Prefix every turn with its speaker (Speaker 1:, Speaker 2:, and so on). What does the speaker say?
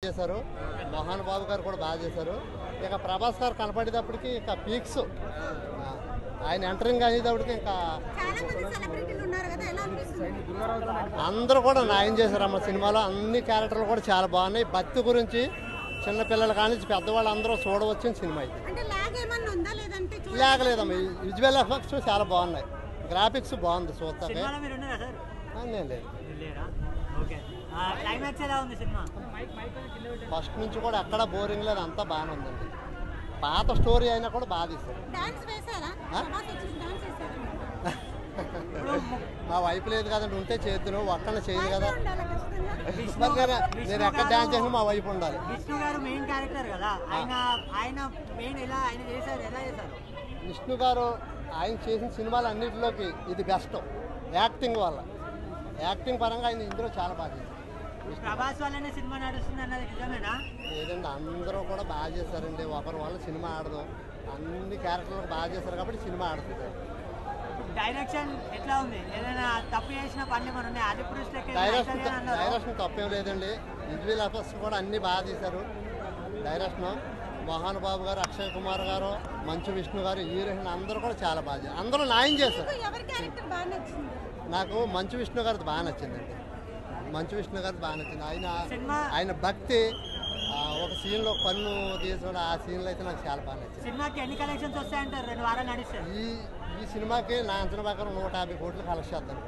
Speaker 1: చేశారు. మోహన్ బాబు గారు కూడా బాగా చేశారు. ఇక ప్రభాస్ గారు కనపడేటప్పటికి ఇక పీక్స్ ఆయన ఎంటరింగ్ అనేటప్పటికి ఇంకా అందరూ కూడా న్యాయం చేశారు అమ్మ. సినిమాలో అన్ని క్యారెక్టర్లు కూడా చాలా బాగున్నాయి. భక్తి గురించి చిన్నపిల్లలు కానీ పెద్దవాళ్ళు అందరూ చూడవచ్చిన సినిమా ఇది. లేకలేదమ్మా, విజువల్ ఎఫెక్ట్స్ చాలా బాగున్నాయి, గ్రాఫిక్స్ బాగుంది చూస్తాకే. లేదు ఫస్ట్ నుంచి కూడా ఎక్కడ బోరింగ్ లేదు, అంతా బాగానే ఉందండి. పాత స్టోరీ అయినా కూడా బాగా తీస్తారు. మా వైపు లేదు కదండి, ఉంటే చేద్దును, ఒక్కన చేయదు కదా. నేను ఎక్కడ డాన్స్ చేసినా మా వైపు ఉండాలి. విష్ణు గారు ఆయన చేసిన సినిమాలు అన్నింటిలోకి ఇది బెస్ట్. యాక్టింగ్ వల్ల, యాక్టింగ్ పరంగా ఆయన ఇందులో చాలా బాగా చేశారు.
Speaker 2: ప్రభాస్ వల్లనే సినిమా నడుస్తుంది అన్నది నిజమేనా?
Speaker 1: లేదండి, అందరూ కూడా బాగా చేశారండి. ఒకరి వల్ల సినిమా ఆడదు, అన్ని క్యారెక్టర్లు బాగా చేశారు కాబట్టి సినిమా ఆడుతుంది.
Speaker 2: డైరెక్షన్ ఎట్లా ఉంది? ఏదైనా తప్పు చేసిన పనులు ఏమైనా ఉన్నాయి? అది
Speaker 1: డైరెక్షన్ తప్పేం లేదండి. విజువల్ ఎఫెక్ట్స్ కూడా అన్ని బాగా తీశారు. డైరెక్షన్ మోహన్ బాబు గారు, అక్షయ్ కుమార్ గారు, మంచు విష్ణు గారు, హీరోయిన్ అందరూ కూడా చాలా బాగా చేశారు. అందరూ న్యాయం చేశారు. నాకు మంచు విష్ణు గారిది బాగా నచ్చిందండి. మంచు విష్ణు గారిది బాగా నచ్చింది. ఆయన భక్తి ఒక సీన్లో పన్ను తీసుకోవడం, ఆ సీన్లో అయితే నాకు చాలా బాగా నచ్చింది.
Speaker 2: సినిమాకి ఎన్ని కలెక్షన్స్ వస్తాయంటారు? 2 వారాలు నడుస్తాయి.
Speaker 1: ఈ సినిమాకి నా అంచనా ప్రకారం 150 కోట్లు కలెక్ట్ చేస్తాను.